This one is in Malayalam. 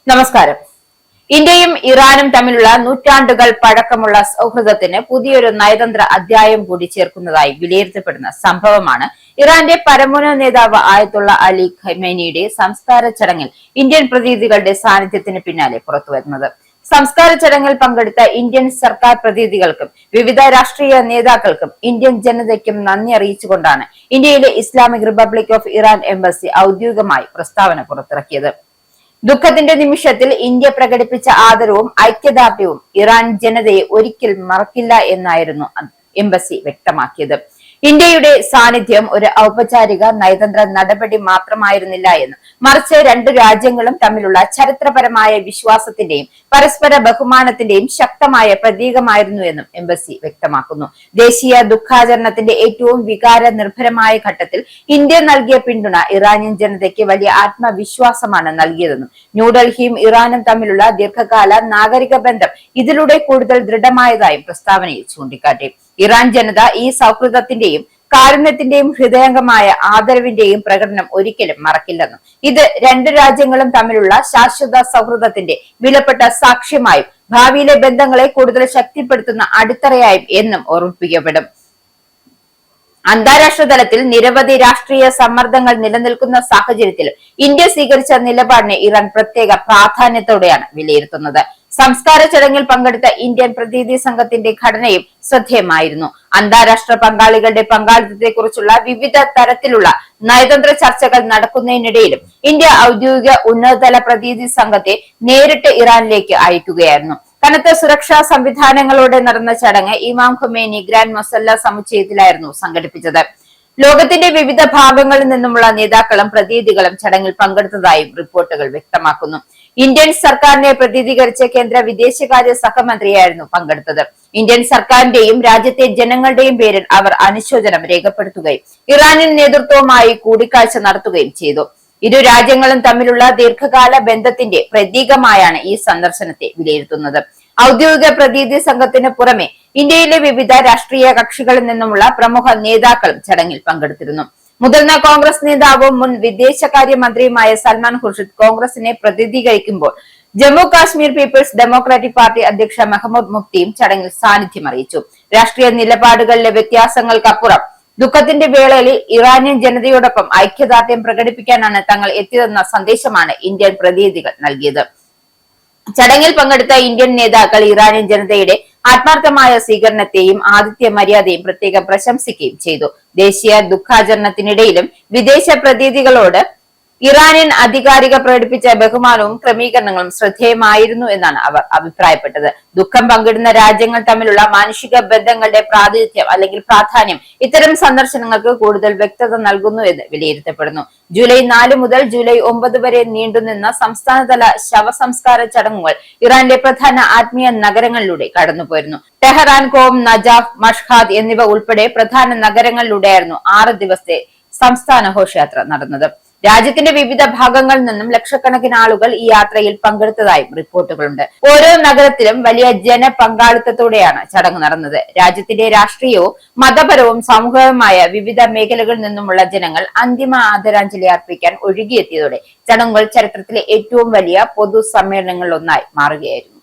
നമസ്കാരം. ഇന്ത്യയും ഇറാനും തമ്മിലുള്ള നൂറ്റാണ്ടുകൾ പഴക്കമുള്ള സൗഹൃദത്തിന് പുതിയൊരു നയതന്ത്ര അധ്യായം കൂടി ചേർക്കുന്നതായി വിലയിരുത്തപ്പെടുന്ന സംഭവമാണ് ഇറാന്റെ പരമോന്നത നേതാവ് ആയത്തുള്ള അലി ഖമേനിയുടെ സംസ്കാര ചടങ്ങിൽ ഇന്ത്യൻ പ്രതിനിധികളുടെ സാന്നിധ്യത്തിന് പിന്നാലെ പുറത്തുവരുന്നത്. സംസ്കാര ചടങ്ങിൽ പങ്കെടുത്ത ഇന്ത്യൻ സർക്കാർ പ്രതിനിധികൾക്കും വിവിധ രാഷ്ട്രീയ നേതാക്കൾക്കും ഇന്ത്യൻ ജനതയ്ക്കും നന്ദി അറിയിച്ചുകൊണ്ടാണ് ഇന്ത്യയിലെ Islamic republic of Iran embassy ഔദ്യോഗികമായി പ്രസ്താവന പുറത്തിറക്കിയത്. ദുഃഖത്തിന്റെ നിമിഷത്തിൽ ഇന്ത്യ പ്രകടിപ്പിച്ച ആദരവും ഐക്യദാർഢ്യവും ഇറാൻ ജനതയെ ഒരിക്കൽ മറക്കില്ല എന്നായിരുന്നു എംബസി വ്യക്തമാക്കിയത്. ഇന്ത്യയുടെ സാന്നിധ്യം ഒരു ഔപചാരിക നയതന്ത്ര നടപടി മാത്രമായിരുന്നില്ല എന്നും മറിച്ച് രണ്ടു രാജ്യങ്ങളും തമ്മിലുള്ള ചരിത്രപരമായ വിശ്വാസത്തിന്റെയും പരസ്പര ബഹുമാനത്തിന്റെയും ശക്തമായ പ്രതീകമായിരുന്നു എന്നും എംബസി വ്യക്തമാക്കുന്നു. ദേശീയ ദുഃഖാചരണത്തിന്റെ ഏറ്റവും വികാര നിർഭരമായ ഘട്ടത്തിൽ ഇന്ത്യ നൽകിയ പിന്തുണ ഇറാനിയൻ ജനതയ്ക്ക് വലിയ ആത്മവിശ്വാസമാണ് നൽകിയതെന്നും ന്യൂഡൽഹിയും ഇറാനും തമ്മിലുള്ള ദീർഘകാല നാഗരിക ബന്ധം ഇതിലൂടെ കൂടുതൽ ദൃഢമായതായും പ്രസ്താവനയിൽ ചൂണ്ടിക്കാട്ടി. ഇറാൻ ജനത ഈ സൗഹൃദത്തിന്റെയും കാരുണ്യത്തിന്റെയും ഹൃദയംഗമായ ആദരവിന്റെയും പ്രകടനം ഒരിക്കലും മറക്കില്ലെന്നും ഇത് രണ്ടു രാജ്യങ്ങളും തമ്മിലുള്ള ശാശ്വത സൗഹൃദത്തിന്റെ വിലപ്പെട്ട സാക്ഷ്യമായും ഭാവിയിലെ ബന്ധങ്ങളെ കൂടുതൽ ശക്തിപ്പെടുത്തുന്ന അടിത്തറയായും എന്നും ഓർമ്മിപ്പിക്കപ്പെടും. അന്താരാഷ്ട്ര തലത്തിൽ നിരവധി രാഷ്ട്രീയ സമ്മർദ്ദങ്ങൾ നിലനിൽക്കുന്ന സാഹചര്യത്തിൽ ഇന്ത്യ സ്വീകരിച്ച നിലപാടിനെ ഇറാൻ പ്രത്യേക പ്രാധാന്യത്തോടെയാണ് വിലയിരുത്തുന്നത്. സംസ്കാര ചടങ്ങിൽ പങ്കെടുത്ത ഇന്ത്യൻ പ്രതിനിധി സംഘത്തിന്റെ ഘടനയും ശ്രദ്ധേയമായിരുന്നു. അന്താരാഷ്ട്ര പങ്കാളികളുടെ പങ്കാളിത്തത്തെക്കുറിച്ചുള്ള വിവിധ തരത്തിലുള്ള നയതന്ത്ര ചർച്ചകൾ നടക്കുന്നതിനിടയിലും ഇന്ത്യ ഔദ്യോഗിക ഉന്നതതല പ്രതിനിധി സംഘത്തെ നേരിട്ട് ഇറാനിലേക്ക് അയക്കുകയായിരുന്നു. കനത്ത സുരക്ഷാ സംവിധാനങ്ങളോടെ നടന്ന ചടങ്ങ് ഇമാം ഖൊമേനി ഗ്രാൻഡ് മൊസല്ല സമുച്ചയത്തിലായിരുന്നു സംഘടിപ്പിച്ചത്. ലോകത്തിന്റെ വിവിധ ഭാഗങ്ങളിൽ നിന്നുമുള്ള നേതാക്കളും പ്രതിനിധികളും ചടങ്ങിൽ പങ്കെടുത്തതായും റിപ്പോർട്ടുകൾ വ്യക്തമാക്കുന്നു. ഇന്ത്യൻ സർക്കാരിനെ പ്രതിനിധീകരിച്ച കേന്ദ്ര വിദേശകാര്യ സഹമന്ത്രിയായിരുന്നു പങ്കെടുത്തത്. ഇന്ത്യൻ സർക്കാരിന്റെയും രാജ്യത്തെ ജനങ്ങളുടെയും പേരിൽ അവർ അനുശോചനം രേഖപ്പെടുത്തുകയും ഇറാനിയൻ നേതൃത്വവുമായി കൂടിക്കാഴ്ച നടത്തുകയും ചെയ്തു. ഇരു രാജ്യങ്ങളും തമ്മിലുള്ള ദീർഘകാല ബന്ധത്തിന്റെ പ്രതീകമായാണ് ഈ സന്ദർശനത്തെ വിലയിരുത്തുന്നത്. ഔദ്യോഗിക പ്രതിനിധി സംഘത്തിന് പുറമെ ഇന്ത്യയിലെ വിവിധ രാഷ്ട്രീയ കക്ഷികളിൽ നിന്നുമുള്ള പ്രമുഖ നേതാക്കളും ചടങ്ങിൽ പങ്കെടുത്തിരുന്നു. മുതിർന്ന കോൺഗ്രസ് നേതാവും മുൻ വിദേശകാര്യമന്ത്രിയുമായ സൽമാൻ ഖുർഷിദ് കോൺഗ്രസിനെ പ്രതിനിധീകരിക്കുമ്പോൾ Jammu Kashmir People's Democratic Party അധ്യക്ഷ മെഹമ്മൂദ് മുഫ്തിയും ചടങ്ങിൽ സാന്നിധ്യം അറിയിച്ചു. രാഷ്ട്രീയ നിലപാടുകളിലെ വ്യത്യാസങ്ങൾക്കപ്പുറം ദുഃഖത്തിന്റെ വേളയിൽ ഇറാനിയൻ ജനതയോടൊപ്പം ഐക്യദാർഢ്യം പ്രകടിപ്പിക്കാനാണ് തങ്ങൾ എത്തിയതെന്ന സന്ദേശമാണ് ഇന്ത്യൻ പ്രതിനിധികൾ നൽകിയത്. ചടങ്ങിൽ പങ്കെടുത്ത ഇന്ത്യൻ നേതാക്കൾ ഇറാനിയൻ ജനതയുടെ ആത്മാർത്ഥമായ സ്വീകരണത്തെയും ആതിഥ്യ മര്യാദയും പ്രത്യേകം പ്രശംസിക്കുകയും ചെയ്തു. ദേശീയ ദുഃഖാചരണത്തിനിടയിലും വിദേശ പ്രതിനിധികളോട് ഇറാനിയൻ അധികാരിക പ്രകടിപ്പിച്ച ബഹുമാനവും ക്രമീകരണങ്ങളും ശ്രദ്ധേയമായിരുന്നു എന്നാണ് അവർ അഭിപ്രായപ്പെട്ടത്. ദുഃഖം പങ്കിടുന്ന രാജ്യങ്ങൾ തമ്മിലുള്ള മാനുഷിക ബന്ധങ്ങളുടെ പ്രാതിനിധ്യം അല്ലെങ്കിൽ പ്രാധാന്യം ഇത്തരം സന്ദർശനങ്ങൾക്ക് കൂടുതൽ വ്യക്തത നൽകുന്നു എന്ന് വിലയിരുത്തപ്പെടുന്നു. ജൂലൈ 4 മുതൽ ജൂലൈ 9 വരെ നീണ്ടുനിന്ന സംസ്ഥാനതല ശവസംസ്കാര ചടങ്ങുകൾ ഇറാന്റെ പ്രധാന ആത്മീയ നഗരങ്ങളിലൂടെ കടന്നുപോയിരുന്നു. ടെഹ്റാൻ, കോം, നജാഫ്, മഷ്ഹാദ് എന്നിവ ഉൾപ്പെടെ പ്രധാന നഗരങ്ങളിലൂടെയായിരുന്നു 6 ദിവസത്തെ സംസ്ഥാന ഘോഷയാത്ര നടന്നത്. രാജ്യത്തിന്റെ വിവിധ ഭാഗങ്ങളിൽ നിന്നും ലക്ഷക്കണക്കിന് ആളുകൾ ഈ യാത്രയിൽ പങ്കെടുത്തതായും റിപ്പോർട്ടുകളുണ്ട്. ഓരോ നഗരത്തിലും വലിയ ജനപങ്കാളിത്തത്തോടെയാണ് ചടങ്ങ് നടന്നത്. രാജ്യത്തിന്റെ രാഷ്ട്രീയവും മതപരവും സാമൂഹികവുമായ വിവിധ മേഖലകളിൽ നിന്നുമുള്ള ജനങ്ങൾ അന്തിമ ആദരാഞ്ജലി അർപ്പിക്കാൻ ഒഴുകിയെത്തിയതോടെ ചടങ്ങുകൾ ചരിത്രത്തിലെ ഏറ്റവും വലിയ പൊതുസമ്മേളനങ്ങളിലൊന്നായി മാറുകയായിരുന്നു.